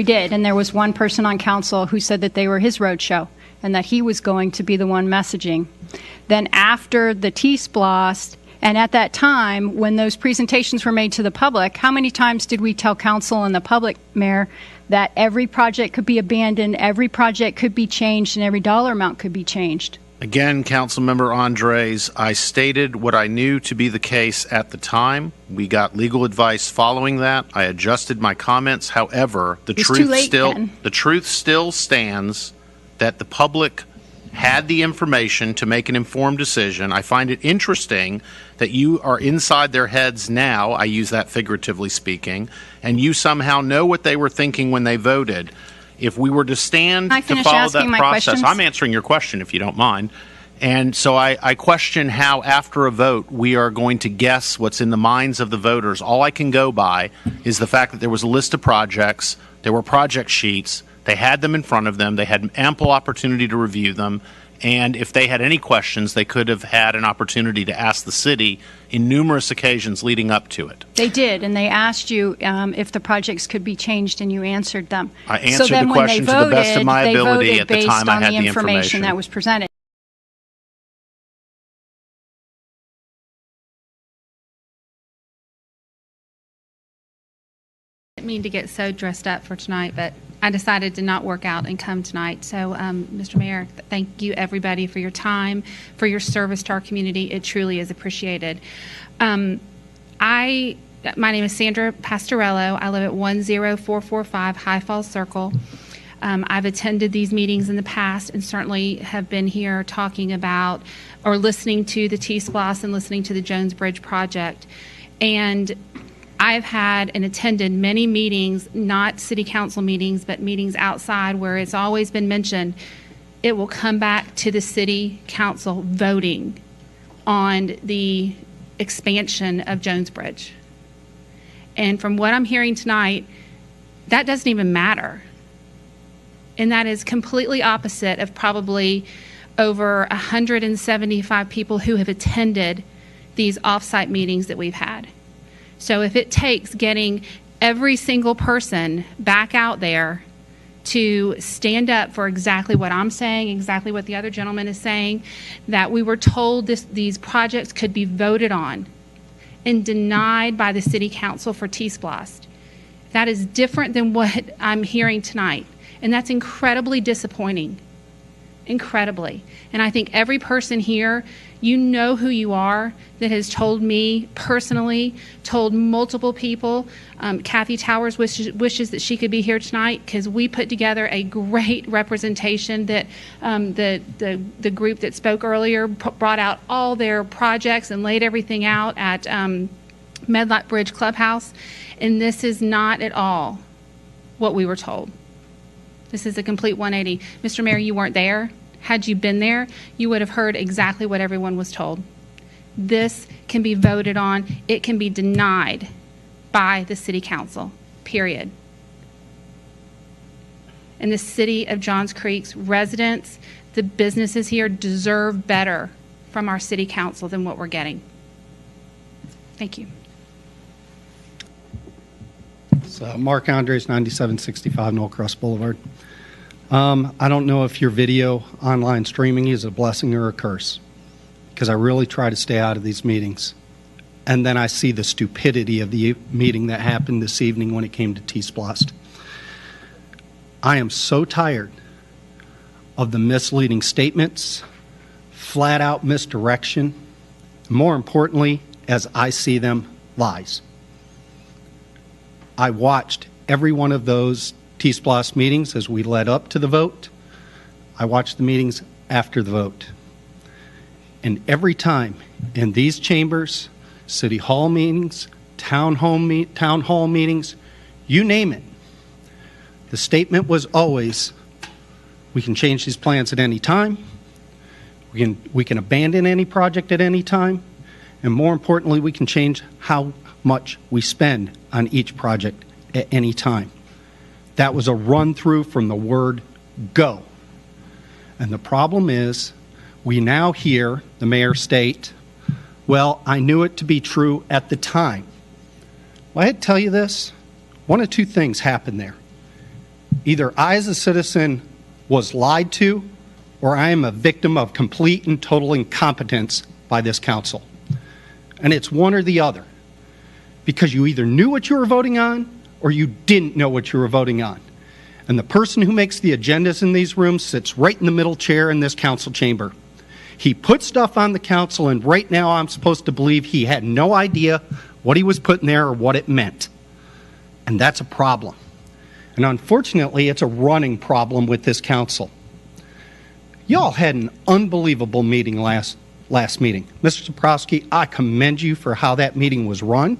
We did, and there was one person on council who said that they were his roadshow and that he was going to be the one messaging. Then after the T-SPLOST, and at that time, when those presentations were made to the public, how many times did we tell council and the public, Mayor, that every project could be abandoned, every project could be changed, and every dollar amount could be changed? Again, Councilmember Andres, I stated what I knew to be the case at the time. We got legal advice following that. I adjusted my comments. However, the truth still stands that the public had the information to make an informed decision. I find it interesting that you are inside their heads now, I use that figuratively speaking, and you somehow know what they were thinking when they voted. If we were to stand to follow that process, I'm answering your question if you don't mind. And so I question how after a vote we are going to guess what's in the minds of the voters. All I can go by is the fact that there was a list of projects, there were project sheets, they had them in front of them, they had ample opportunity to review them, and if they had any questions, they could have had an opportunity to ask the city in numerous occasions leading up to it. They did, and they asked you if the projects could be changed, and you answered them. I answered the question to the best of my ability at the time I had the information that was presented. I didn't mean to get so dressed up for tonight, but I decided to not work out and come tonight. So, Mr. Mayor, thank you, everybody, for your time, for your service to our community. It truly is appreciated. My name is Sandra Pastorello. I live at 10445 High Falls Circle. I've attended these meetings in the past and certainly have been here talking about or listening to the T-SPLOST and listening to the Jones Bridge project. And I've had and attended many meetings, not city council meetings, but meetings outside where it's always been mentioned it will come back to the city council voting on the expansion of Jones Bridge. And from what I'm hearing tonight, that doesn't even matter. And that is completely opposite of probably over 175 people who have attended these off-site meetings that we've had. So if it takes getting every single person back out there to stand up for exactly what I'm saying, exactly what the other gentleman is saying, that we were told these projects could be voted on and denied by the city council for T-SPLOST. That is different than what I'm hearing tonight. And that's incredibly disappointing. Incredibly. And I think every person here, you know who you are, that has told me personally, told multiple people. Kathy Towers wishes that she could be here tonight because we put together a great representation that the group that spoke earlier brought out all their projects and laid everything out at Medlock Bridge Clubhouse. And this is not at all what we were told. This is a complete 180. Mr. Mayor, you weren't there. Had you been there, you would have heard exactly what everyone was told. This can be voted on. It can be denied by the city council, period. And the city of Johns Creek's residents, the businesses here deserve better from our city council than what we're getting. Thank you. So Mark Andres, 9765 Knollcross Boulevard. I don't know if your video online streaming is a blessing or a curse, because I really try to stay out of these meetings. And then I see the stupidity of the meeting that happened this evening when it came to T-SPLOST. I am so tired of the misleading statements, flat-out misdirection, more importantly, as I see them, lies. I watched every one of those T-SPLOST meetings as we led up to the vote. I watched the meetings after the vote. And every time in these chambers, city hall meetings, town hall meetings, you name it, the statement was always, we can change these plans at any time, we can abandon any project at any time, and more importantly, we can change how much we spend on each project at any time. That was a run-through from the word go. And the problem is, we now hear the mayor state, well, I knew it to be true at the time. Well, I had to tell you this. One of two things happened there. Either I as a citizen was lied to, or I am a victim of complete and total incompetence by this council. And it's one or the other. Because you either knew what you were voting on, or you didn't know what you were voting on. And the person who makes the agendas in these rooms sits right in the middle chair in this council chamber. He put stuff on the council, and right now I'm supposed to believe he had no idea what he was putting there or what it meant. And that's a problem. And unfortunately, it's a running problem with this council. Y'all had an unbelievable meeting last meeting. Mr. Saprowski, I commend you for how that meeting was run.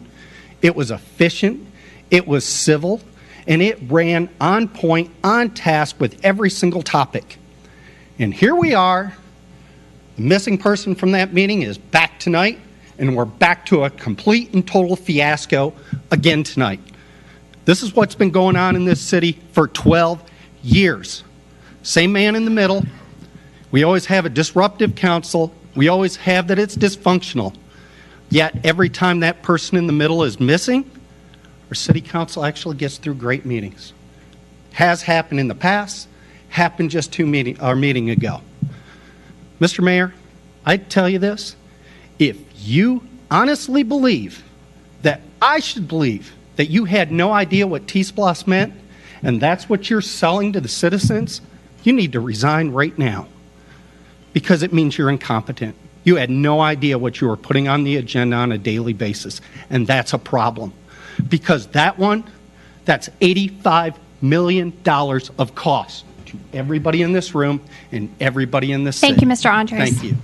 It was efficient, it was civil, and it ran on point, on task with every single topic. And here we are. The missing person from that meeting is back tonight, and we're back to a complete and total fiasco again tonight. This is what's been going on in this city for 12 years. Same man in the middle. We always have a disruptive council. We always have that it's dysfunctional. Yet every time that person in the middle is missing, our city council actually gets through great meetings. Has happened in the past, happened just our meeting ago. Mr. Mayor, I tell you this, if you honestly believe that I should believe that you had no idea what T-SPLOST meant, and that's what you're selling to the citizens, you need to resign right now. Because it means you're incompetent. You had no idea what you were putting on the agenda on a daily basis, and that's a problem. Because that's $85 million of cost to everybody in this room and everybody in this city. Thank you, Mr. Andres. Thank you.